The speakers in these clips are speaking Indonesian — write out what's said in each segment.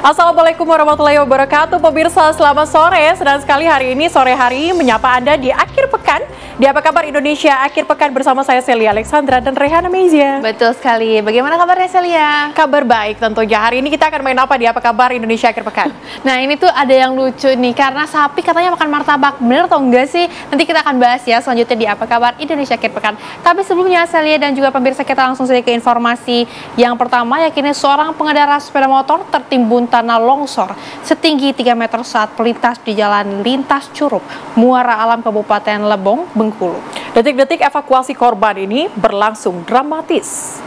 Assalamualaikum warahmatullahi wabarakatuh. Pemirsa, selamat sore. Senang sekali hari ini sore hari menyapa Anda di akhir pekan. Di Apa Kabar Indonesia Akhir Pekan bersama saya Celia Alexandra dan Rehana Mezia. Betul sekali. Bagaimana kabarnya Celia? Kabar baik tentunya. Hari ini kita akan main apa di Apa Kabar Indonesia Akhir Pekan? Nah, ini tuh ada yang lucu nih karena sapi katanya makan martabak. Bener atau enggak sih? Nanti kita akan bahas ya selanjutnya di Apa Kabar Indonesia Akhir Pekan. Tapi sebelumnya Celia dan juga pemirsa, kita langsung saja ke informasi yang pertama, yakni seorang pengendara sepeda motor tertimbun tanah longsor setinggi 3 meter saat melintas di jalan lintas Curup, Muara Alam, Kabupaten Lebong, Bengkulu. Detik-detik evakuasi korban ini berlangsung dramatis.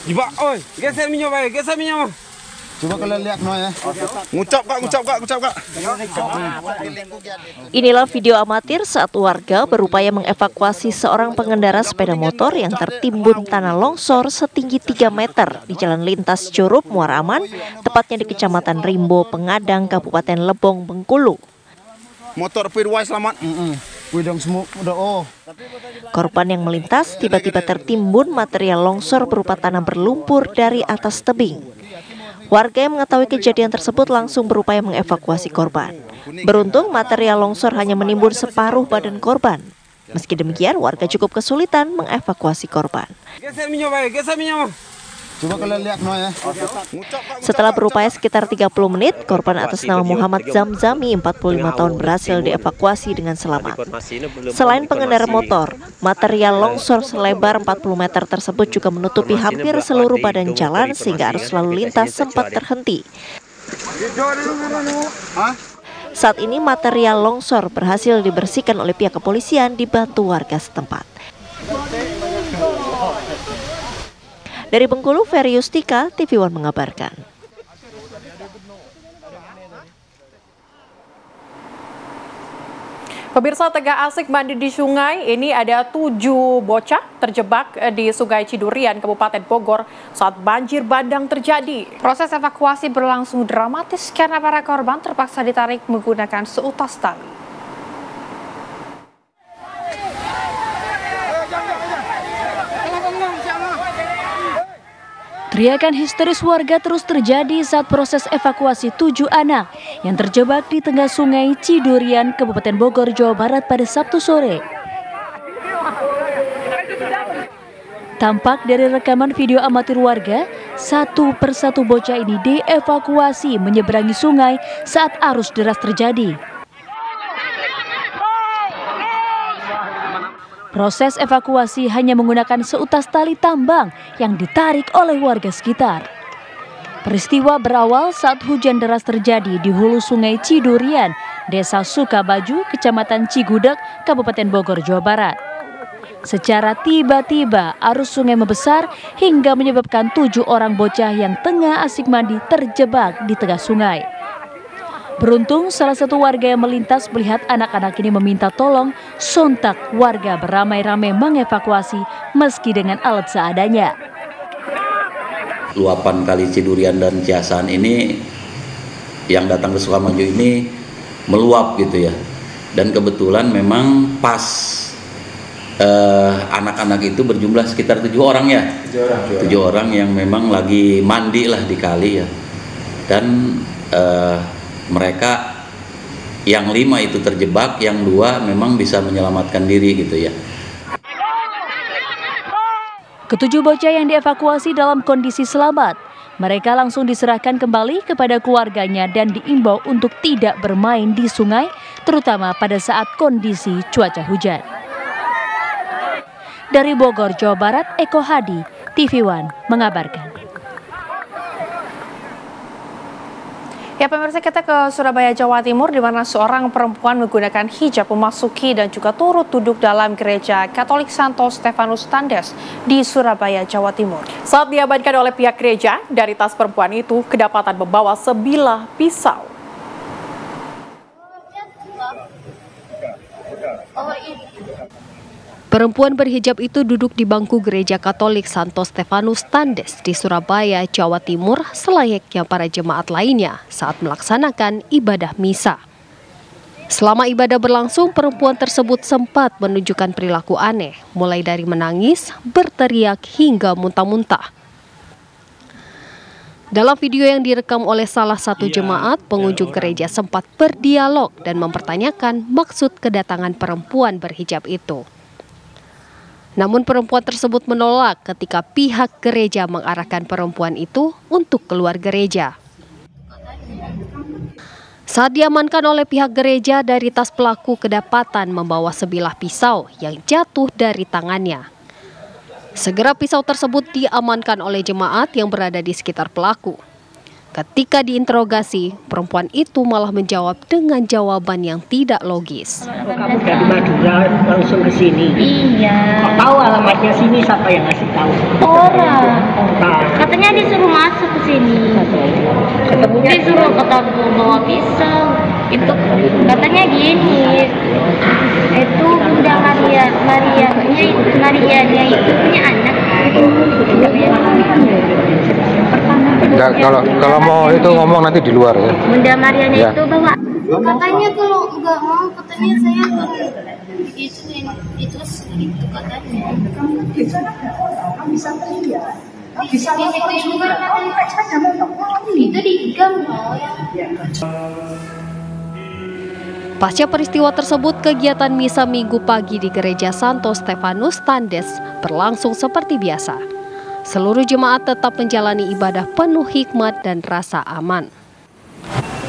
Coba, oi, geser minyak, geser minyak. Coba kalian lihat no ya. Ngucap kak. Inilah video amatir saat warga berupaya mengevakuasi seorang pengendara sepeda motor yang tertimbun tanah longsor setinggi 3 meter di jalan lintas Curup, Muara Aman, tepatnya di Kecamatan Rimbo, Pengadang, Kabupaten Lebong, Bengkulu. Motor Firwai selamat. Korban yang melintas tiba-tiba tertimbun material longsor berupa tanah berlumpur dari atas tebing. Warga yang mengetahui kejadian tersebut langsung berupaya mengevakuasi korban. Beruntung material longsor hanya menimbun separuh badan korban. Meski demikian, warga cukup kesulitan mengevakuasi korban. Geser minyak. Coba kalian lihat no ya. Setelah berupaya sekitar 30 menit, korban atas nama Muhammad Zamzami, 45 tahun, berhasil dievakuasi dengan selamat. Selain pengendara motor, material longsor selebar 40 meter tersebut juga menutupi hampir seluruh badan jalan sehingga arus lalu lintas sempat terhenti. Saat ini material longsor berhasil dibersihkan oleh pihak kepolisian dibantu warga setempat. Dari Bengkulu, Ferry Yustika, TV One mengabarkan. Pemirsa, tengah asik mandi di sungai, ini ada 7 bocah terjebak di Sungai Cidurian, Kabupaten Bogor saat banjir bandang terjadi. Proses evakuasi berlangsung dramatis karena para korban terpaksa ditarik menggunakan seutas tali. Teriakan histeris warga terus terjadi saat proses evakuasi 7 anak yang terjebak di tengah Sungai Cidurian, Kabupaten Bogor, Jawa Barat pada Sabtu sore. Tampak dari rekaman video amatir warga, satu persatu bocah ini dievakuasi menyeberangi sungai saat arus deras terjadi. Proses evakuasi hanya menggunakan seutas tali tambang yang ditarik oleh warga sekitar. Peristiwa berawal saat hujan deras terjadi di hulu Sungai Cidurian, Desa Sukabaju, Kecamatan Cigudeg, Kabupaten Bogor, Jawa Barat. Secara tiba-tiba arus sungai membesar hingga menyebabkan 7 orang bocah yang tengah asik mandi terjebak di tengah sungai. Beruntung salah satu warga yang melintas melihat anak-anak ini meminta tolong, sontak warga beramai-ramai mengevakuasi meski dengan alat seadanya. Luapan Kali Cidurian dan Ciasan ini yang datang ke Sukamaju ini meluap gitu ya. Dan kebetulan memang pas anak-anak itu berjumlah sekitar 7 orang ya. 7 orang yang memang lagi mandi lah di kali ya. Dan mereka yang 5 itu terjebak, yang 2 memang bisa menyelamatkan diri gitu ya. Ketujuh bocah yang dievakuasi dalam kondisi selamat. Mereka langsung diserahkan kembali kepada keluarganya dan diimbau untuk tidak bermain di sungai, terutama pada saat kondisi cuaca hujan. Dari Bogor, Jawa Barat, Eko Hadi, TV One mengabarkan. Ya pemirsa, kita ke Surabaya, Jawa Timur, di mana seorang perempuan menggunakan hijab memasuki dan juga turut duduk dalam gereja Katolik Santo Stefanus Tandes di Surabaya, Jawa Timur. Saat diamankan oleh pihak gereja, dari tas perempuan itu kedapatan membawa sebilah pisau. Perempuan berhijab itu duduk di bangku gereja Katolik Santo Stefanus Tandes di Surabaya, Jawa Timur, selayaknya para jemaat lainnya saat melaksanakan ibadah misa. Selama ibadah berlangsung, perempuan tersebut sempat menunjukkan perilaku aneh, mulai dari menangis, berteriak, hingga muntah-muntah. Dalam video yang direkam oleh salah satu jemaat, pengunjung gereja sempat berdialog dan mempertanyakan maksud kedatangan perempuan berhijab itu. Namun perempuan tersebut menolak ketika pihak gereja mengarahkan perempuan itu untuk keluar gereja. Saat diamankan oleh pihak gereja, dari tas pelaku kedapatan membawa sebilah pisau yang jatuh dari tangannya. Segera pisau tersebut diamankan oleh jemaat yang berada di sekitar pelaku. Ketika diinterogasi, perempuan itu malah menjawab dengan jawaban yang tidak logis. Kamu dari Madura langsung ke sini? Iya. Kok tahu alamatnya sini, siapa yang ngasih tahu? Orang. Katanya disuruh masuk ke sini. Ketemunya disuruh ketemu bawa pisau. Itu katanya gini. Itu Bunda Marianya itu punya anak. Kalau mau itu ngomong nanti di luar ya. Bunda Marianya itu bawa. Katanya kalau nggak mau, katanya saya itu katanya. Itu di gang loh. Pasca peristiwa tersebut, kegiatan misa Minggu pagi di Gereja Santo Stefanus Tandes berlangsung seperti biasa. Seluruh jemaat tetap menjalani ibadah penuh hikmat dan rasa aman.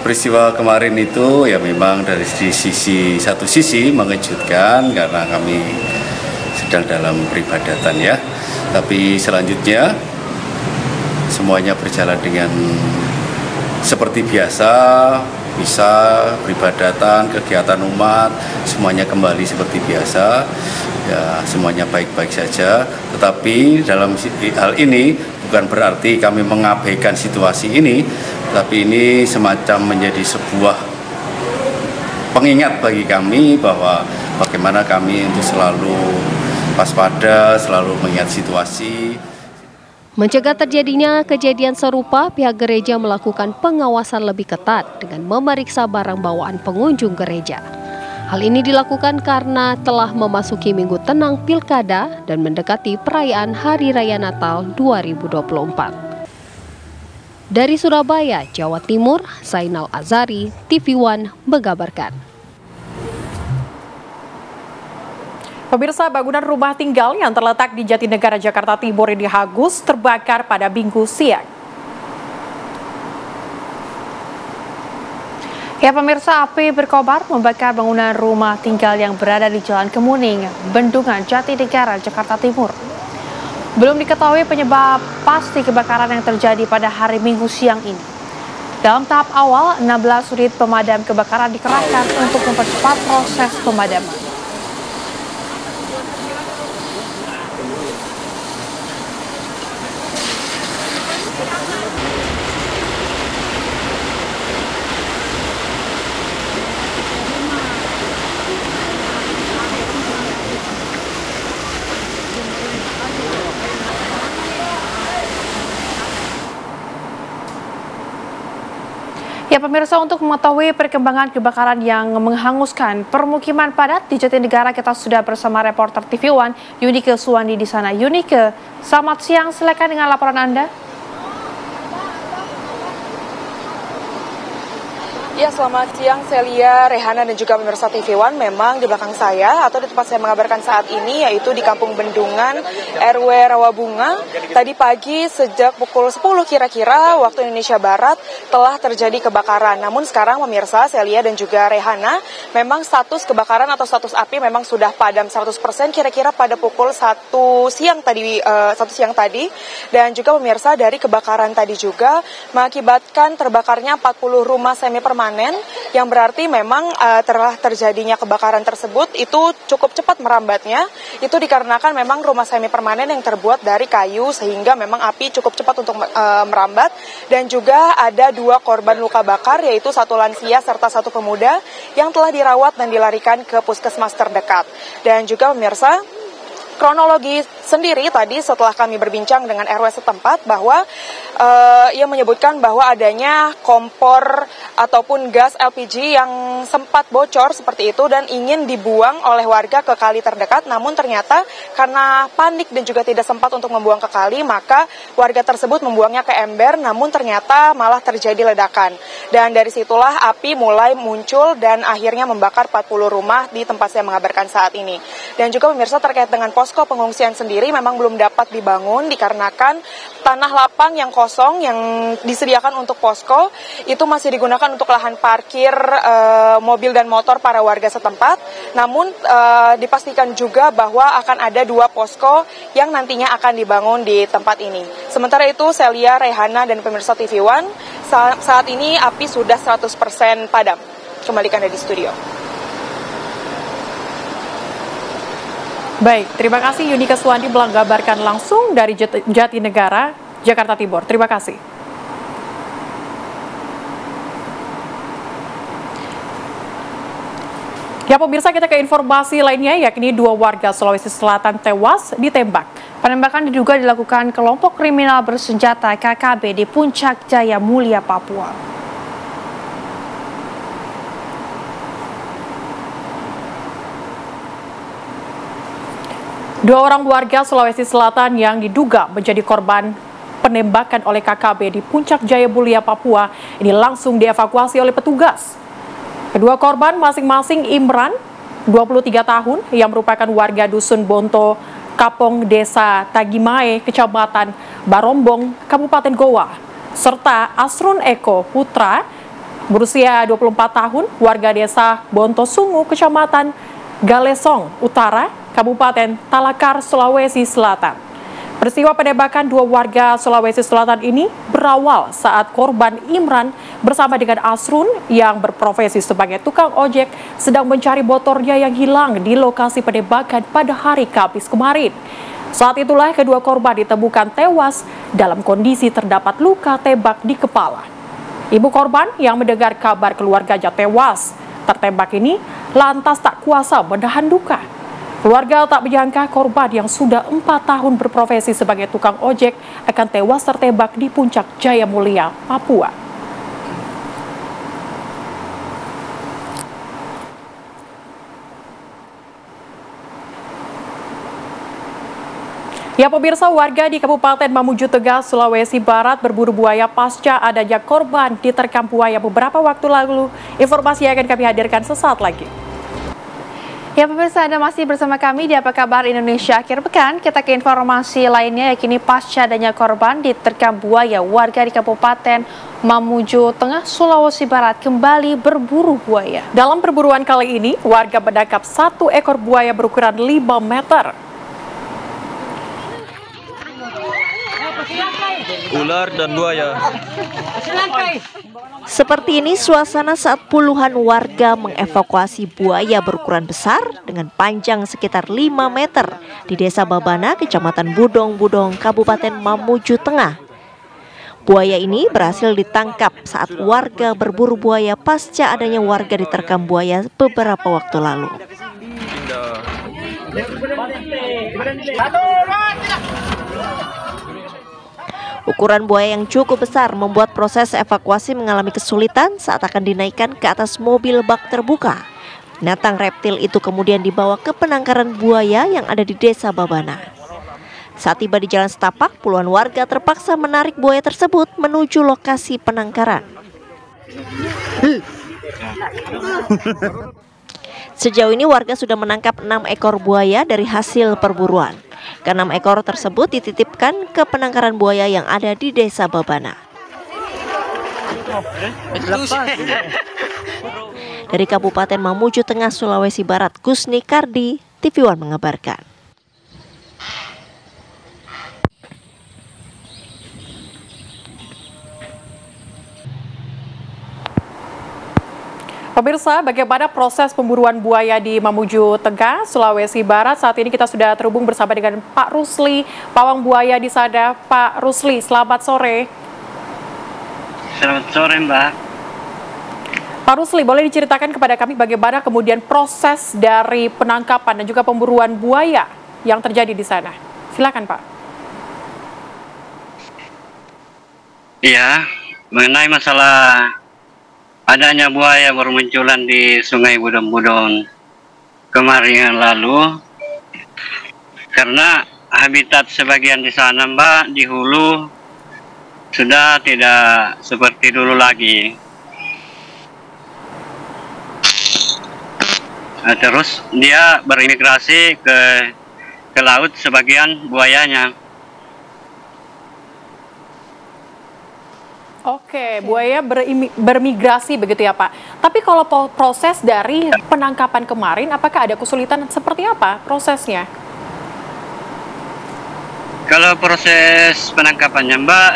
Peristiwa kemarin itu ya memang dari satu sisi mengejutkan karena kami sedang dalam peribadatan ya. Tapi selanjutnya semuanya berjalan dengan seperti biasa. Misa, peribadatan, kegiatan umat, semuanya kembali seperti biasa, ya semuanya baik-baik saja. Tetapi dalam hal ini bukan berarti kami mengabaikan situasi ini, tapi ini semacam menjadi sebuah pengingat bagi kami bahwa bagaimana kami untuk selalu waspada, selalu mengingat situasi. Mencegah terjadinya kejadian serupa, pihak gereja melakukan pengawasan lebih ketat dengan memeriksa barang bawaan pengunjung gereja. Hal ini dilakukan karena telah memasuki Minggu Tenang Pilkada dan mendekati perayaan Hari Raya Natal 2024. Dari Surabaya, Jawa Timur, Zainal Azari, TV One mengabarkan. Pemirsa, bangunan rumah tinggal yang terletak di Jatinegara, Jakarta Timur ini hangus terbakar pada Minggu siang. Ya pemirsa, api berkobar membakar bangunan rumah tinggal yang berada di Jalan Kemuning, Bendungan, Jatinegara, Jakarta Timur. Belum diketahui penyebab pasti kebakaran yang terjadi pada hari Minggu siang ini. Dalam tahap awal, 16 unit pemadam kebakaran dikerahkan untuk mempercepat proses pemadaman. Ya pemirsa, untuk mengetahui perkembangan kebakaran yang menghanguskan permukiman padat di Jatinegara, kita sudah bersama reporter TV One Yunike Suwandi di sana. Yunike, selamat siang, silakan dengan laporan Anda. Ya, selamat siang Celia, Rehana dan juga pemirsa TV One. Memang di belakang saya atau di tempat saya mengabarkan saat ini yaitu di Kampung Bendungan RW Rawabunga. Tadi pagi sejak pukul 10 kira-kira waktu Indonesia Barat telah terjadi kebakaran. Namun sekarang pemirsa Celia dan juga Rehana, memang status kebakaran atau status api memang sudah padam 100% kira-kira pada pukul 1 siang tadi. Dan juga pemirsa, dari kebakaran tadi juga mengakibatkan terbakarnya 40 rumah semi permanen, yang berarti memang telah terjadinya kebakaran tersebut itu cukup cepat merambatnya. Itu dikarenakan memang rumah semi permanen yang terbuat dari kayu sehingga memang api cukup cepat untuk merambat. Dan juga ada 2 korban luka bakar, yaitu 1 lansia serta 1 pemuda yang telah dirawat dan dilarikan ke puskesmas terdekat. Dan juga pemirsa, kronologi sendiri tadi setelah kami berbincang dengan RW setempat bahwa ia menyebutkan bahwa adanya kompor ataupun gas LPG yang sempat bocor seperti itu dan ingin dibuang oleh warga ke kali terdekat, namun ternyata karena panik dan juga tidak sempat untuk membuang ke kali, maka warga tersebut membuangnya ke ember, namun ternyata malah terjadi ledakan. Dan dari situlah api mulai muncul dan akhirnya membakar 40 rumah di tempat saya mengabarkan saat ini. Dan juga pemirsa, terkait dengan posko pengungsian sendiri memang belum dapat dibangun dikarenakan tanah lapang yang kosong yang disediakan untuk posko itu masih digunakan untuk lahan parkir mobil dan motor para warga setempat. Namun dipastikan juga bahwa akan ada 2 posko yang nantinya akan dibangun di tempat ini. Sementara itu, Celia, Rehana, dan pemirsa TV One, saat ini api sudah 100% padam. Kembalikan Anda di studio. Baik, terima kasih Yunika Suwandi menggambarkan langsung dari Jatinegara, Jakarta Timur. Terima kasih. Ya pemirsa, kita ke informasi lainnya, yakni 2 warga Sulawesi Selatan tewas ditembak. Penembakan diduga dilakukan kelompok kriminal bersenjata KKB di Puncak Jaya Mulia, Papua. 2 orang warga Sulawesi Selatan yang diduga menjadi korban penembakan oleh KKB di Puncak Jaya Mulia, Papua ini langsung dievakuasi oleh petugas. Kedua korban masing-masing Imran, 23 tahun, yang merupakan warga Dusun Bonto, Kapong, Desa Tagimae, Kecamatan Barombong, Kabupaten Goa, serta Asrun Eko Putra, berusia 24 tahun, warga Desa Bonto Sungu, Kecamatan Galesong Utara, Kabupaten Talakar, Sulawesi Selatan. Peristiwa penembakan 2 warga Sulawesi Selatan ini berawal saat korban Imran bersama dengan Asrun yang berprofesi sebagai tukang ojek sedang mencari motornya yang hilang di lokasi penembakan pada hari Kamis kemarin. Saat itulah kedua korban ditemukan tewas dalam kondisi terdapat luka tembak di kepala. Ibu korban yang mendengar kabar keluarganya tewas tertembak ini lantas tak kuasa menahan duka. Keluarga tak menyangka korban yang sudah 4 tahun berprofesi sebagai tukang ojek akan tewas tertembak di Puncak Jaya Mulia, Papua. Ya pemirsa, warga di Kabupaten Mamuju Tegal, Sulawesi Barat berburu buaya pasca adanya korban diterkam buaya beberapa waktu lalu. Informasi yang akan kami hadirkan sesaat lagi. Ya pemirsa, Anda masih bersama kami di Apa Kabar Indonesia Akhir Pekan. Kita ke informasi lainnya, yakni pasca adanya korban diterkam buaya, warga di Kabupaten Mamuju Tengah, Sulawesi Barat kembali berburu buaya. Dalam perburuan kali ini, warga menangkap 1 ekor buaya berukuran 5 meter. Ular dan buaya. Seperti ini suasana saat puluhan warga mengevakuasi buaya berukuran besar dengan panjang sekitar 5 meter di Desa Babana, Kecamatan Budong-Budong, Kabupaten Mamuju Tengah. Buaya ini berhasil ditangkap saat warga berburu buaya pasca adanya warga diterkam buaya beberapa waktu lalu. Ukuran buaya yang cukup besar membuat proses evakuasi mengalami kesulitan saat akan dinaikkan ke atas mobil bak terbuka. Binatang reptil itu kemudian dibawa ke penangkaran buaya yang ada di Desa Babana. Saat tiba di Jalan Setapak, puluhan warga terpaksa menarik buaya tersebut menuju lokasi penangkaran. Sejauh ini warga sudah menangkap 6 ekor buaya dari hasil perburuan. Ke-6 ekor tersebut dititipkan ke penangkaran buaya yang ada di Desa Babana. Dari Kabupaten Mamuju Tengah, Sulawesi Barat, Gusni Kardi, TV One mengabarkan. Pemirsa, bagaimana proses pemburuan buaya di Mamuju Tengah, Sulawesi Barat? Saat ini kita sudah terhubung bersama dengan Pak Rusli, pawang buaya di sana. Pak Rusli, selamat sore. Selamat sore, Mbak. Pak Rusli, boleh diceritakan kepada kami bagaimana kemudian proses dari penangkapan dan juga pemburuan buaya yang terjadi di sana? Silakan, Pak. Iya, mengenai masalah adanya buaya bermunculan di Sungai Budon-Budon kemarin yang lalu, karena habitat sebagian di sana, Mbak, di hulu sudah tidak seperti dulu lagi. Nah, terus dia berimigrasi ke laut sebagian buayanya. Oke, buaya bermigrasi begitu ya Pak. Tapi kalau proses dari penangkapan kemarin, apakah ada kesulitan seperti apa prosesnya? Kalau proses penangkapannya Mbak,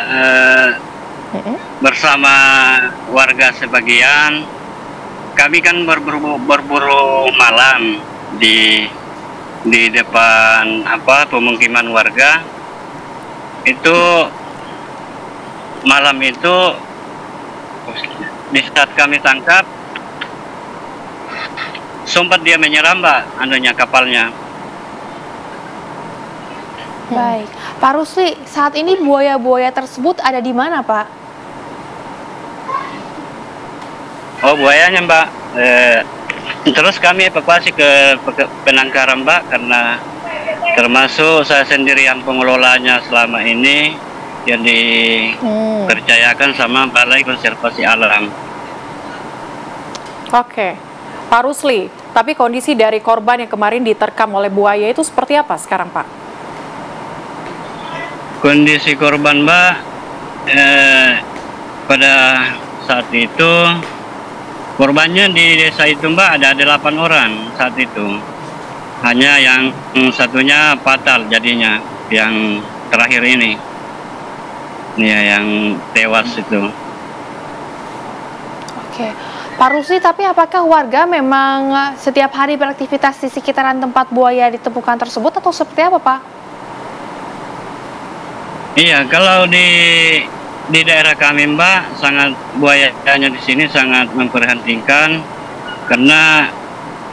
bersama warga sebagian, kami kan berburu malam di depan pemukiman warga. Itu malam itu di saat kami tangkap, sempat dia menyerang Mbak, kapalnya. Baik, Pak Rusli, saat ini buaya-buaya tersebut ada di mana Pak? Oh, buayanya Mbak, terus kami evakuasi ke penangkaran Mbak, karena termasuk saya sendiri yang pengelolanya selama ini, yang dipercayakan sama Balai Konservasi Alam. Oke, Pak Rusli, tapi kondisi dari korban yang kemarin diterkam oleh buaya itu seperti apa sekarang Pak? Kondisi korban Mbak, pada saat itu korbannya di desa itu Mbak ada 8 orang saat itu. Hanya yang satunya fatal jadinya, yang terakhir ini. Ya, yang tewas itu. Oke, Pak Rusli, tapi apakah warga memang setiap hari beraktivitas di sekitaran tempat buaya ditemukan tersebut atau seperti apa, Pak? Iya, kalau di daerah kami, Mbak, sangat buayanya di sini sangat memperhatikan, karena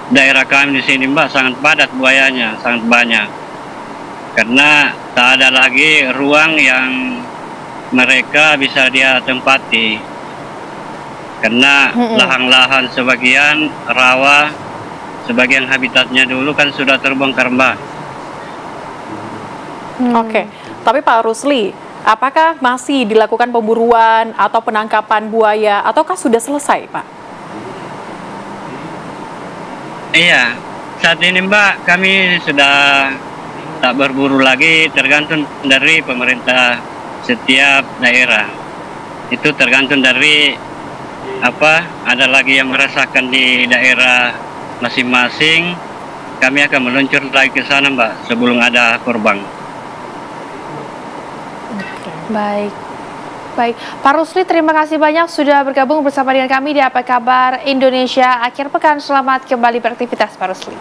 daerah kami di sini, Mbak, sangat padat buayanya, sangat banyak. Karena tak ada lagi ruang yang mereka bisa dia tempati, karena lahan-lahan sebagian rawa, sebagian habitatnya dulu kan sudah terbongkar Mbak. Oke, tapi Pak Rusli, apakah masih dilakukan pemburuan atau penangkapan buaya ataukah sudah selesai Pak? Iya, saat ini Mbak kami sudah tak berburu lagi, tergantung dari pemerintah setiap daerah. Itu tergantung dari ada lagi yang merasakan di daerah masing-masing, kami akan meluncur lagi ke sana Mbak sebelum ada korban. Baik, Pak Rusli, terima kasih banyak sudah bergabung bersama dengan kami di Apa Kabar Indonesia Akhir Pekan. Selamat kembali beraktivitas Pak Rusli.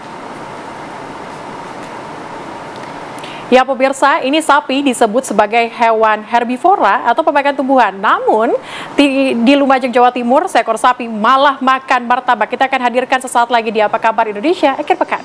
Ya pemirsa, ini sapi disebut sebagai hewan herbivora atau pemakan tumbuhan. Namun di Lumajang, Jawa Timur, seekor sapi malah makan martabak. Kita akan hadirkan sesaat lagi di Apa Kabar Indonesia Akhir Pekan.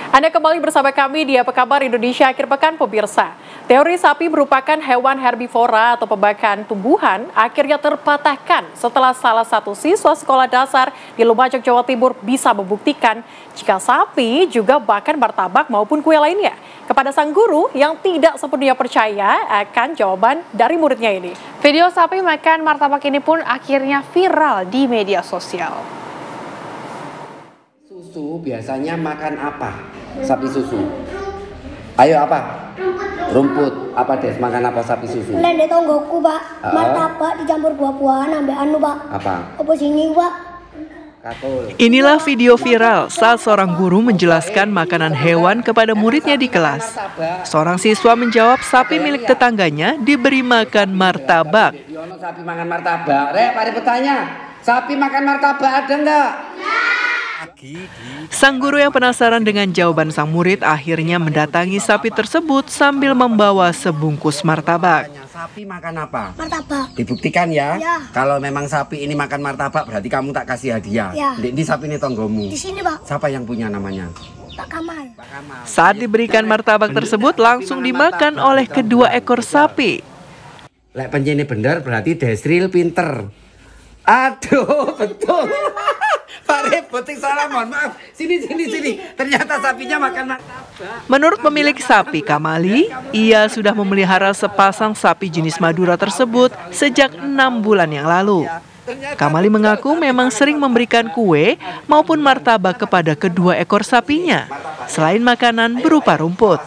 Anda kembali bersama kami di Apa Kabar Indonesia Akhir Pekan, pemirsa. Teori sapi merupakan hewan herbivora atau pemakan tumbuhan akhirnya terpatahkan setelah salah satu siswa sekolah dasar di Lumajang, Jawa Timur bisa membuktikan jika sapi juga makan martabak maupun kue lainnya. Kepada sang guru yang tidak sepenuhnya percaya akan jawaban dari muridnya ini. Video sapi makan martabak ini pun akhirnya viral di media sosial. Susu biasanya makan apa? Sapi susu. Ayo apa? Rumput. Apa Des? Makan apa sapi susu? Lende tonggoku, Pak. Martabak dicampur buah-buahan sampai Pak. Apa? Apa sini, Pak? Inilah video viral saat seorang guru menjelaskan makanan hewan kepada muridnya di kelas. Seorang siswa menjawab sapi milik tetangganya diberi makan martabak. Sapi makan martabak. Rek, mari bertanya. Sapi makan martabak ada enggak? Sang guru yang penasaran dengan jawaban sang murid akhirnya mendatangi sapi tersebut sambil membawa sebungkus martabak. Sapi makan apa? Martabak. Dibuktikan ya. Ya. Kalau memang sapi ini makan martabak berarti kamu tak kasih hadiah. Ya. Di sapi ini tonggomu. Di sini, Pak. Siapa yang punya namanya? Pak Kamal. Saat diberikan martabak tersebut langsung dimakan oleh kedua ekor sapi. Lek pencene bener berarti Desril pinter. Aduh, betul. Pak Ribut, salah, mohon maaf. Sini. Ternyata sapinya makan martabak. Menurut pemilik sapi Kamali, ia sudah memelihara sepasang sapi jenis Madura tersebut sejak 6 bulan yang lalu. Kamali mengaku memang sering memberikan kue maupun martabak kepada kedua ekor sapinya, selain makanan berupa rumput.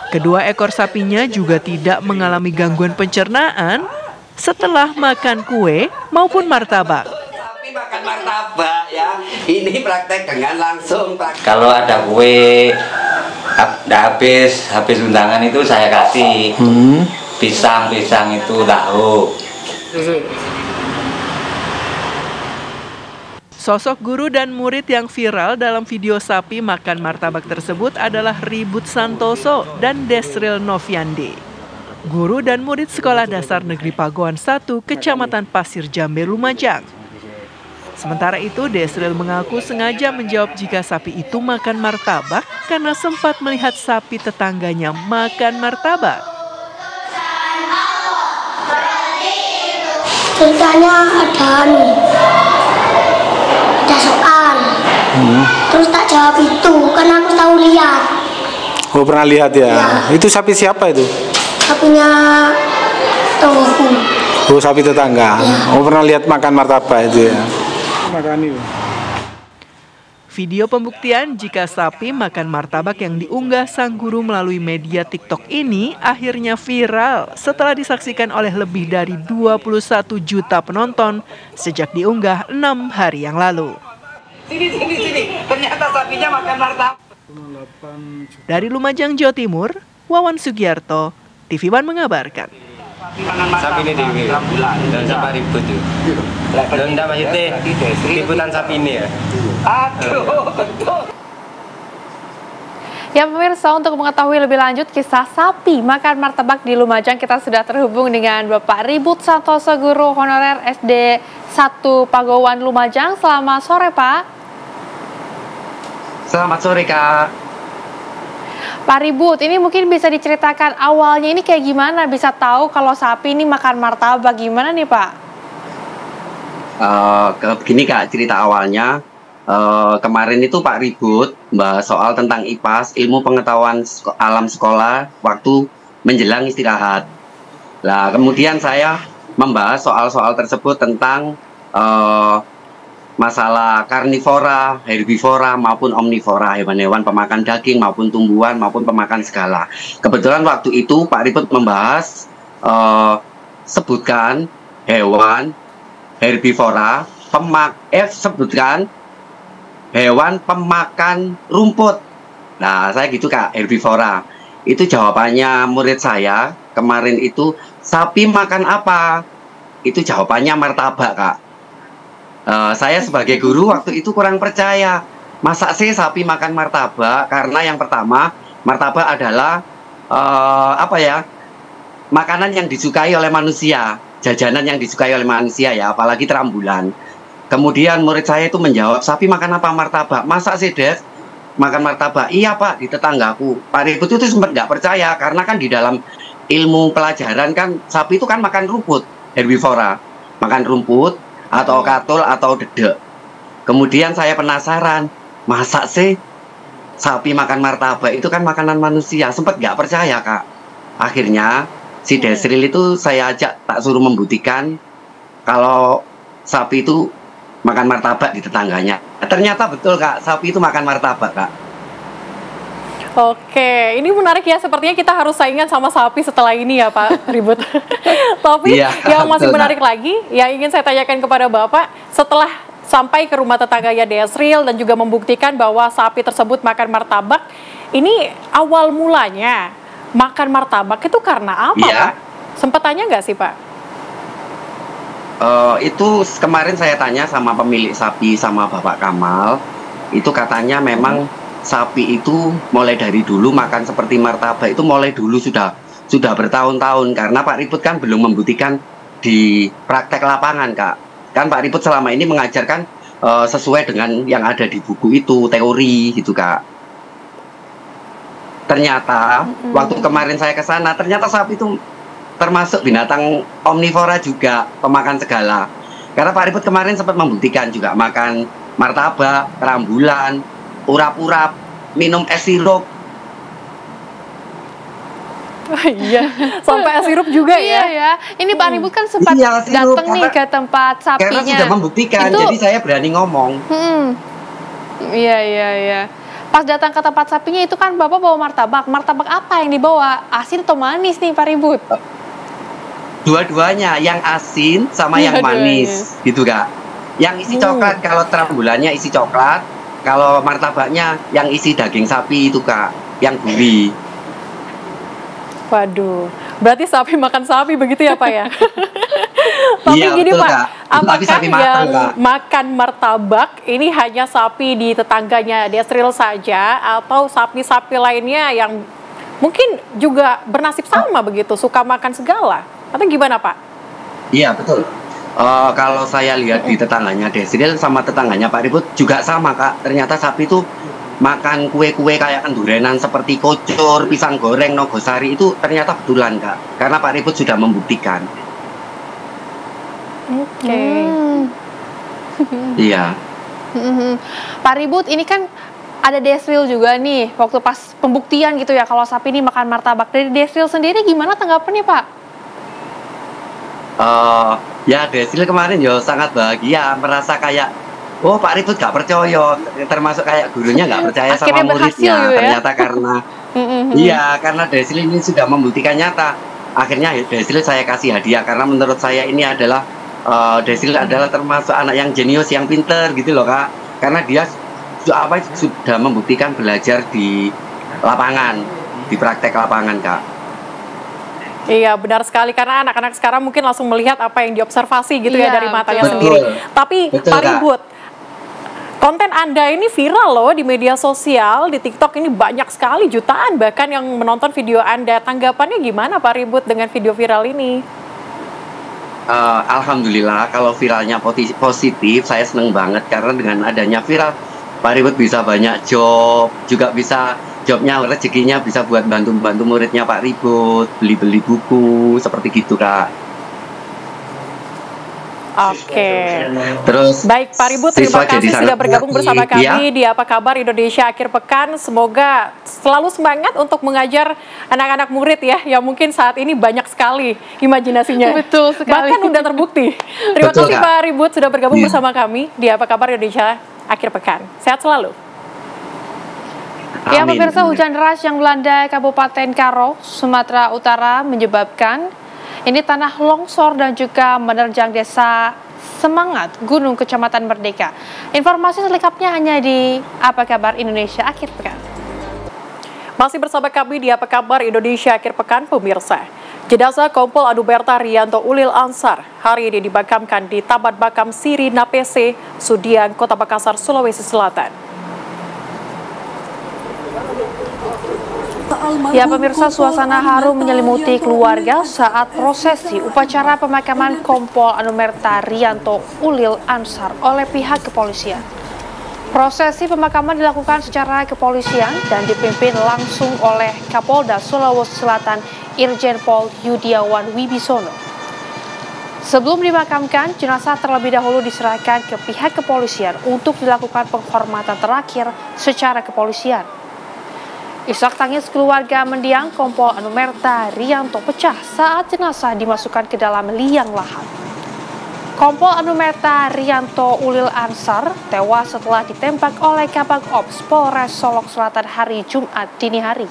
Kedua ekor sapinya juga tidak mengalami gangguan pencernaan setelah makan kue maupun martabak. Sapi makan martabak ya, ini praktek dengan langsung. Kalau ada kue, habis undangan itu saya kasih pisang itu tahu. Sosok guru dan murid yang viral dalam video sapi makan martabak tersebut adalah Ribut Santoso dan Desril Noviande. Guru dan murid Sekolah Dasar Negeri Pagoan 1, Kecamatan Pasir Jambe, Lumajang. Sementara itu, Desril mengaku sengaja menjawab jika sapi itu makan martabak karena sempat melihat sapi tetangganya makan martabak. Ceritanya ada soal, terus tak jawab itu, karena aku tahu lihat. Oh, pernah lihat ya? Itu sapi siapa itu? Sapinya tonggoku. Oh, sapi tetangga. Ya. Oh, pernah lihat makan martabak itu ya? Makan itu. Video pembuktian jika sapi makan martabak yang diunggah sang guru melalui media TikTok ini akhirnya viral setelah disaksikan oleh lebih dari 21 juta penonton sejak diunggah 6 hari yang lalu. Sini. Ternyata sapinya makan martabak. Dari Lumajang, Jawa Timur, Wawan Sugiarto, TV One mengabarkan. Sapi ini dewi, dan sapi ribut tuh. Dan enggak maksudnya ributan sapi ini ya. Aduh, betul. Ya pemirsa, untuk mengetahui lebih lanjut kisah sapi makan martabak di Lumajang, kita sudah terhubung dengan Bapak Ribut Santoso, Guru Honorer SD 1 Pagowan Lumajang. Selamat sore, Pak. Selamat sore, Kak. Pak Ribut, ini mungkin bisa diceritakan awalnya ini kayak gimana bisa tahu kalau sapi ini makan martabak, gimana nih Pak? Begini Kak, cerita awalnya kemarin itu Pak Ribut bahas soal tentang IPAS, ilmu pengetahuan alam sekolah, waktu menjelang istirahat. Nah, kemudian saya membahas soal-soal tersebut tentang masalah karnivora, herbivora maupun omnivora, hewan-hewan pemakan daging maupun tumbuhan maupun pemakan segala. Kebetulan waktu itu Pak Ribut membahas sebutkan hewan herbivora sebutkan hewan pemakan rumput. Nah, saya gitu Kak, herbivora. Itu jawabannya murid saya kemarin itu, sapi makan apa? Itu jawabannya martabak Kak. Saya sebagai guru waktu itu kurang percaya. Masa sih sapi makan martabak? Karena yang pertama, martabak adalah makanan yang disukai oleh manusia, jajanan yang disukai oleh manusia ya, apalagi terambulan. Kemudian murid saya itu menjawab, sapi makan apa? Martabak. Masa sih Des makan martabak? Iya Pak, di tetanggaku. Pak Ribut itu sempat nggak percaya karena kan di dalam ilmu pelajaran kan sapi itu kan makan rumput, herbivora, makan rumput atau katul atau dedek. Kemudian saya penasaran, masa sih sapi makan martabak? Itu kan makanan manusia. Sempat nggak percaya Kak. Akhirnya si Desril itu saya ajak, tak suruh membuktikan kalau sapi itu makan martabak di tetangganya. Ternyata betul Kak, sapi itu makan martabak Kak. Oke, ini menarik ya. Sepertinya kita harus saingan sama sapi setelah ini ya Pak Ribut. Tapi yang masih menarik lagi, yang ingin saya tanyakan kepada Bapak, setelah sampai ke rumah tetangganya Desril dan juga membuktikan bahwa sapi tersebut makan martabak, ini awal mulanya makan martabak itu karena apa Pak? Sempat tanya nggak sih Pak? Itu kemarin saya tanya sama pemilik sapi, sama Bapak Kamal, itu katanya memang sapi itu mulai dari dulu makan seperti martabak itu mulai dulu sudah bertahun-tahun, karena Pak Ribut kan belum membuktikan di praktek lapangan Kak. Kan Pak Ribut selama ini mengajarkan sesuai dengan yang ada di buku itu, teori gitu Kak. Ternyata waktu kemarin saya ke sana, ternyata sapi itu termasuk binatang omnivora juga, pemakan segala. Karena Pak Ribut kemarin sempat membuktikan juga makan martabak, kerambulan, urap-urap, minum es sirup. Oh, iya, sampai es sirup juga ya. Iya, ini Pak Ribut kan sempat datang nih ke tempat sapinya. Karena sudah membuktikan, itu, jadi saya berani ngomong. Iya. Pas datang ke tempat sapinya itu kan Bapak bawa martabak. Martabak apa yang dibawa? Asin atau manis nih Pak Ribut? Dua-duanya, yang asin sama yang manis, gitu Kak. Yang isi coklat, kalau terambulannya isi coklat, kalau martabaknya yang isi daging sapi itu Kak, yang gurih. Waduh, berarti sapi makan sapi begitu ya Pak ya? Tapi iya, gini betul, Pak, Kak. apakah sapi yang matang, Kak. makan martabak ini hanya sapi di tetangganya Desril saja, atau sapi-sapi lainnya yang mungkin juga bernasib sama begitu, suka makan segala? Atau gimana Pak? Iya betul. Kalau saya lihat di tetangganya Desril sama tetangganya Pak Ribut juga sama Kak. Ternyata sapi itu makan kue-kue kayak kendurenan seperti kocor, pisang goreng, nogosari itu ternyata betulan Kak. Karena Pak Ribut sudah membuktikan. Oke. Iya. Pak Ribut, ini kan ada Desril juga nih waktu pas pembuktian gitu ya kalau sapi ini makan martabak. Dari Desril sendiri gimana tanggapannya Pak? Ya Desril kemarin ya sangat bahagia, merasa kayak Pak Ribut gak percaya, termasuk kayak gurunya gak percaya sama muridnya. Gitu ya? Ternyata karena iya, karena Desril ini sudah membuktikan nyata. Akhirnya Desril saya kasih hadiah karena menurut saya ini adalah Desril adalah termasuk anak yang jenius, yang pinter gitu loh Kak. Karena dia sudah membuktikan belajar di lapangan, di praktek lapangan Kak. Iya benar sekali, karena anak-anak sekarang mungkin langsung melihat apa yang diobservasi gitu ya dari matanya sendiri. Tapi Pak Ribut, konten Anda ini viral loh di media sosial, di TikTok ini banyak sekali, jutaan bahkan yang menonton video Anda. Tanggapannya gimana Pak Ribut dengan video viral ini? Alhamdulillah kalau viralnya positif, saya seneng banget karena dengan adanya viral Pak Ribut bisa banyak job, juga bisa jobnya, rezekinya bisa buat bantu-bantu muridnya Pak Ribut, beli-beli buku, seperti gitu Kak. Oke. Terus baik Pak Ribut, terima kasih sudah bergabung bersama kami di Apa Kabar Indonesia Akhir Pekan. Semoga selalu semangat untuk mengajar anak-anak murid ya, yang mungkin saat ini banyak sekali imajinasinya. Betul sekali. Bahkan udah terbukti. Terima kasih Pak Ribut sudah bergabung bersama kami di Apa Kabar Indonesia Akhir Pekan. Sehat selalu. Ya pemirsa, hujan deras yang melanda Kabupaten Karo, Sumatera Utara menyebabkan ini tanah longsor dan juga menerjang desa Semangat, Gunung, Kecamatan Merdeka. Informasi selengkapnya hanya di Apa Kabar Indonesia Akhir Pekan. Masih bersama kami di Apa Kabar Indonesia Akhir Pekan pemirsa. Jenazah Kompol Anumerta Rianto Ulil Ansar hari ini dimakamkan di Taman Makam Siri Napese, Sudiang, Kota Makassar, Sulawesi Selatan. Ya pemirsa, suasana haru menyelimuti keluarga saat prosesi upacara pemakaman Kompol Anumerta Rianto Ulil Ansar oleh pihak kepolisian. Prosesi pemakaman dilakukan secara kepolisian dan dipimpin langsung oleh Kapolda Sulawesi Selatan Irjen Pol Yudiawan Wibisono. Sebelum dimakamkan, jenazah terlebih dahulu diserahkan ke pihak kepolisian untuk dilakukan penghormatan terakhir secara kepolisian. Isak tangis keluarga mendiang Kompol Anumerta Rianto pecah saat jenazah dimasukkan ke dalam liang lahat. Kompol Anumerta Rianto Ulil Ansar tewas setelah ditembak oleh Kabag Ops Polres Solok Selatan hari Jumat dini hari.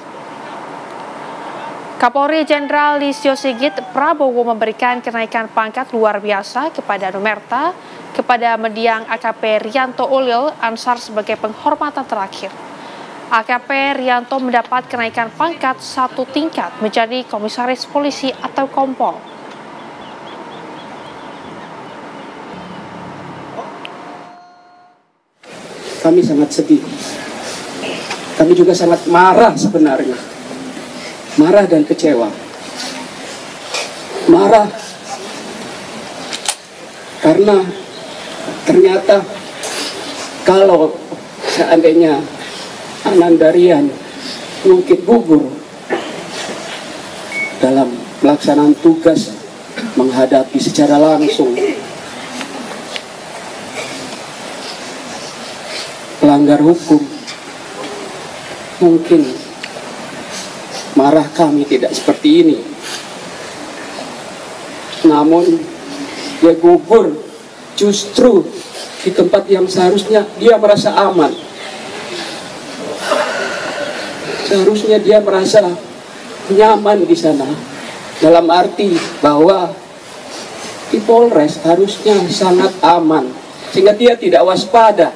Kapolri Jenderal Listio Sigit Prabowo memberikan kenaikan pangkat luar biasa kepada Anumerta kepada mendiang AKP Rianto Ulil Ansar sebagai penghormatan terakhir. AKP Rianto mendapat kenaikan pangkat 1 tingkat menjadi komisaris polisi atau kompol. Kami sangat sedih. Kami juga sangat marah sebenarnya. Marah dan kecewa. Marah karena ternyata kalau seandainya Anandarian mungkin gugur dalam pelaksanaan tugas menghadapi secara langsung pelanggar hukum, mungkin marah kami tidak seperti ini. Namun dia gugur justru di tempat yang seharusnya dia merasa aman. Seharusnya dia merasa nyaman di sana. Dalam arti bahwa di Polres harusnya sangat aman, sehingga dia tidak waspada.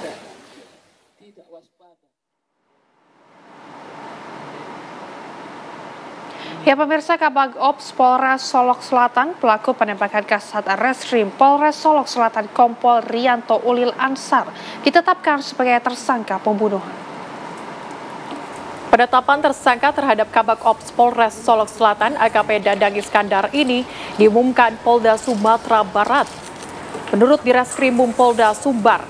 Ya pemirsa, Kabag Ops Polres Solok Selatan, pelaku penembakan Kasat Reskrim Polres Solok Selatan Kompol Rianto Ulil Ansar ditetapkan sebagai tersangka pembunuhan. Penetapan tersangka terhadap Kabag Ops Polres Solok Selatan AKP Dadang Iskandar ini diumumkan Polda Sumatera Barat. Menurut Direskrim Polda Sumbar,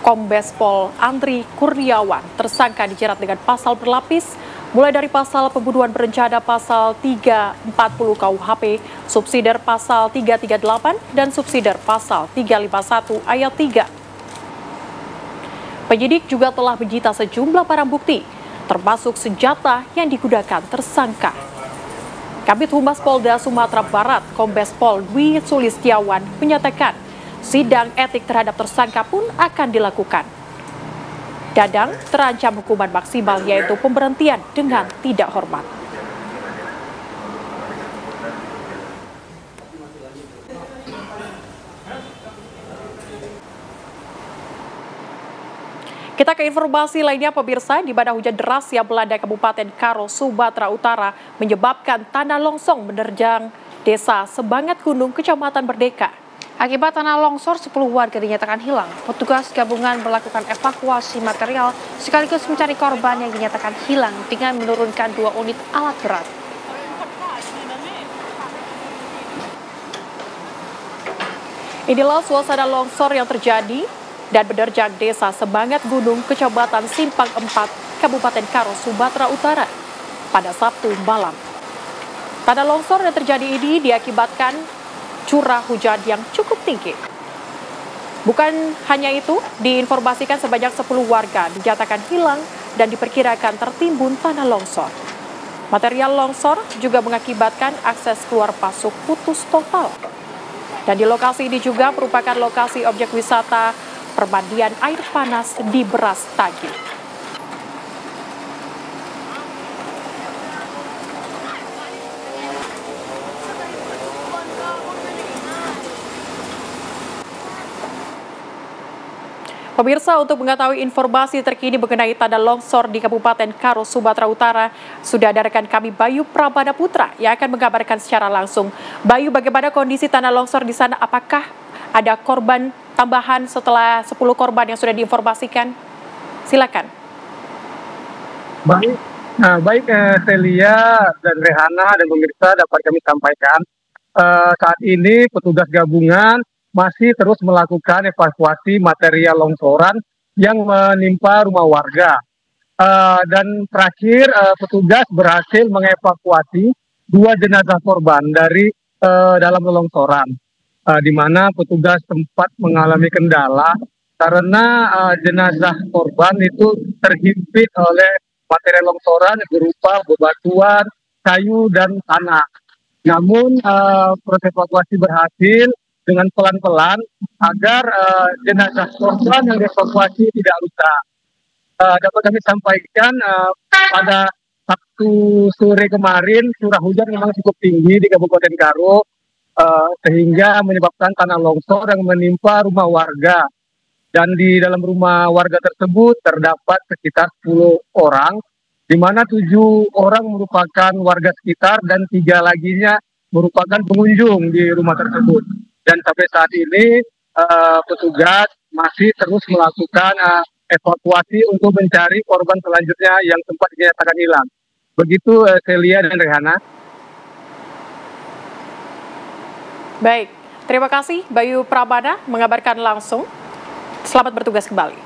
Kombes Pol Andri Kurniawan, tersangka dijerat dengan pasal berlapis mulai dari pasal pembunuhan berencana pasal 340 KUHP, subsidiar pasal 338 dan subsidiar pasal 351 ayat 3. Penyidik juga telah menyita sejumlah barang bukti, termasuk senjata yang digunakan tersangka. Kabid Humas Polda Sumatera Barat, Kombes Pol Dwi Sulistiawan, menyatakan sidang etik terhadap tersangka pun akan dilakukan. Dadang terancam hukuman maksimal yaitu pemberhentian dengan tidak hormat. Kita ke informasi lainnya pemirsa, di mana hujan deras yang melanda Kabupaten Karo, Sumatera Utara menyebabkan tanah longsor menerjang Desa Sebangat Gunung, Kecamatan Merdeka. Akibat tanah longsor, 10 warga dinyatakan hilang. Petugas gabungan melakukan evakuasi material sekaligus mencari korban yang dinyatakan hilang dengan menurunkan 2 unit alat berat. Inilah suasana longsor yang terjadi dan menerjang Desa Sebangat Gunung, Kecamatan Simpang 4, Kabupaten Karo, Sumatera Utara pada Sabtu malam. Tanah longsor yang terjadi ini diakibatkan curah hujan yang cukup tinggi. Bukan hanya itu, diinformasikan sebanyak 10 warga dinyatakan hilang dan diperkirakan tertimbun tanah longsor. Material longsor juga mengakibatkan akses keluar masuk putus total. Dan di lokasi ini juga merupakan lokasi objek wisata permandian air panas di Beras Tagi. Pemirsa, untuk mengetahui informasi terkini mengenai tanah longsor di Kabupaten Karo, Sumatera Utara, sudah ada rekan kami Bayu Prabana Putra yang akan mengabarkan secara langsung. Bayu, bagaimana kondisi tanah longsor di sana? Apakah ada korban tambahan setelah 10 korban yang sudah diinformasikan? Silakan. Baik Celia dan Rehana dan pemirsa, dapat kami sampaikan saat ini petugas gabungan masih terus melakukan evakuasi material longsoran yang menimpa rumah warga. Dan terakhir petugas berhasil mengevakuasi 2 jenazah korban dari dalam longsoran, di mana petugas sempat mengalami kendala karena jenazah korban itu terhimpit oleh material longsoran berupa bebatuan, kayu, dan tanah. Namun proses evakuasi berhasil dengan pelan-pelan agar jenazah korban yang dievakuasi tidak rusak. Dapat kami sampaikan pada Sabtu sore kemarin curah hujan memang cukup tinggi di Kabupaten Karo sehingga menyebabkan tanah longsor yang menimpa rumah warga. Dan di dalam rumah warga tersebut terdapat sekitar 10 orang, di mana 7 orang merupakan warga sekitar dan 3 laginya merupakan pengunjung di rumah tersebut. Dan sampai saat ini petugas masih terus melakukan evakuasi untuk mencari korban selanjutnya yang sempat dinyatakan hilang. Begitu Celia dan Rehana. Baik, terima kasih Bayu Prabana mengabarkan langsung. Selamat bertugas kembali.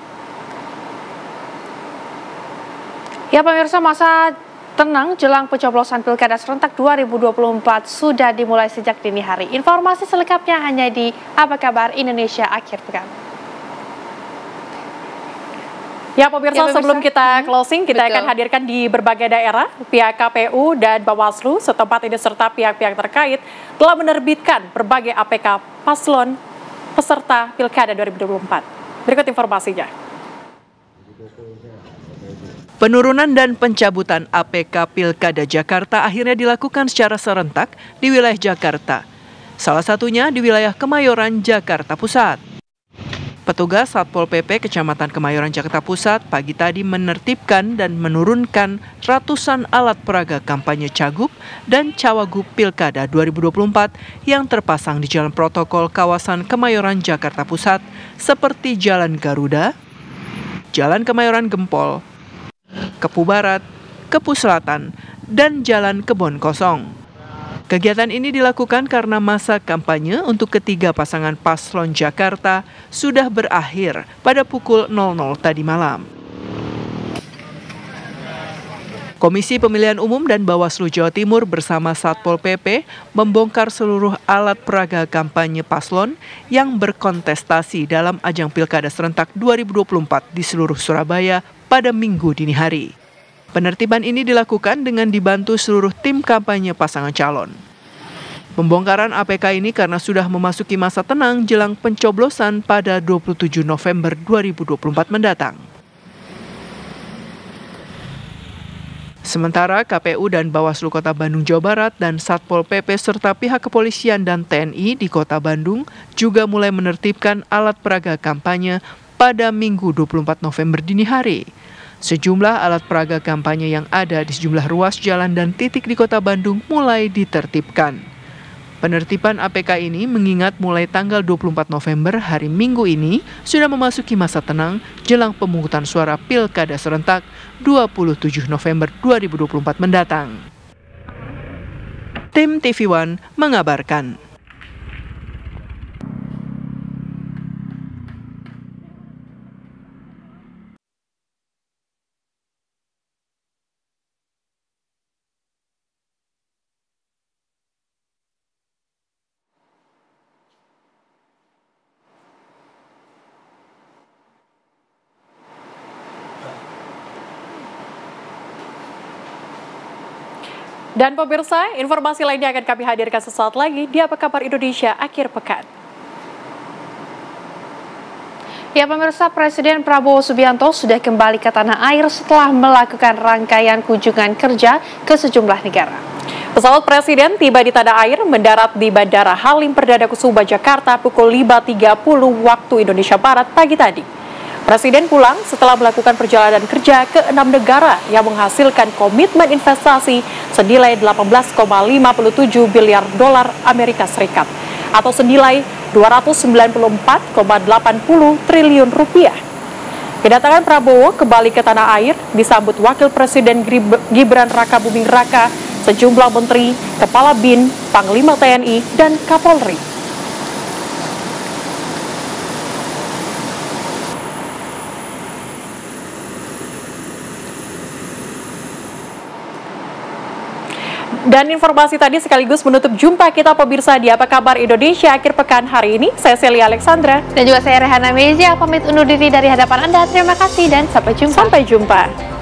Ya pemirsa, masa tenang jelang pencoblosan Pilkada serentak 2024 sudah dimulai sejak dini hari. Informasi selengkapnya hanya di Apa Kabar Indonesia Akhir Pekan. Ya pemirsa, sebelum kita closing, kita akan hadirkan di berbagai daerah, pihak KPU dan Bawaslu setempat ini serta pihak-pihak terkait telah menerbitkan berbagai APK paslon peserta Pilkada 2024. Berikut informasinya. Penurunan dan pencabutan APK Pilkada Jakarta akhirnya dilakukan secara serentak di wilayah Jakarta. Salah satunya di wilayah Kemayoran, Jakarta Pusat. Petugas Satpol PP Kecamatan Kemayoran, Jakarta Pusat pagi tadi menertibkan dan menurunkan ratusan alat peraga kampanye Cagup dan Cawagup Pilkada 2024 yang terpasang di jalan protokol kawasan Kemayoran, Jakarta Pusat seperti Jalan Garuda, Jalan Kemayoran Gempol, Kepu Barat, Kepu Selatan, dan Jalan Kebon Kosong. Kegiatan ini dilakukan karena masa kampanye untuk ketiga pasangan paslon Jakarta sudah berakhir pada pukul 00 tadi malam. Komisi Pemilihan Umum dan Bawaslu Jawa Timur bersama Satpol PP membongkar seluruh alat peraga kampanye paslon yang berkontestasi dalam ajang Pilkada serentak 2024 di seluruh Surabaya pada Minggu dini hari. Penertiban ini dilakukan dengan dibantu seluruh tim kampanye pasangan calon. Pembongkaran APK ini karena sudah memasuki masa tenang jelang pencoblosan pada 27 November 2024 mendatang. Sementara KPU dan Bawaslu Kota Bandung, Jawa Barat dan Satpol PP serta pihak kepolisian dan TNI di Kota Bandung juga mulai menertibkan alat peraga kampanye pada Minggu 24 November dini hari. Sejumlah alat peraga kampanye yang ada di sejumlah ruas jalan dan titik di Kota Bandung mulai ditertibkan. Penertiban APK ini mengingat mulai tanggal 24 November hari Minggu ini sudah memasuki masa tenang jelang pemungutan suara Pilkada serentak 27 November 2024 mendatang. Tim TV One mengabarkan. Dan pemirsa, informasi lainnya akan kami hadirkan sesaat lagi di Apa Kabar Indonesia Akhir Pekan. Ya pemirsa, Presiden Prabowo Subianto sudah kembali ke tanah air setelah melakukan rangkaian kunjungan kerja ke sejumlah negara. Pesawat Presiden tiba di tanah air mendarat di Bandara Halim Perdana Kusuma, Jakarta pukul 5.30 waktu Indonesia Barat pagi tadi. Presiden pulang setelah melakukan perjalanan kerja ke 6 negara yang menghasilkan komitmen investasi senilai 18,57 miliar dolar Amerika Serikat atau senilai 294,80 triliun rupiah. Kedatangan Prabowo kembali ke tanah air disambut Wakil Presiden Gibran Rakabuming Raka, sejumlah menteri, kepala BIN, Panglima TNI, dan Kapolri. Dan informasi tadi sekaligus menutup jumpa kita pemirsa di Apa Kabar Indonesia Akhir Pekan hari ini. Saya Celia Alexandra. Dan juga saya Rehana Mezia, pamit undur diri dari hadapan Anda. Terima kasih dan sampai jumpa. Sampai jumpa.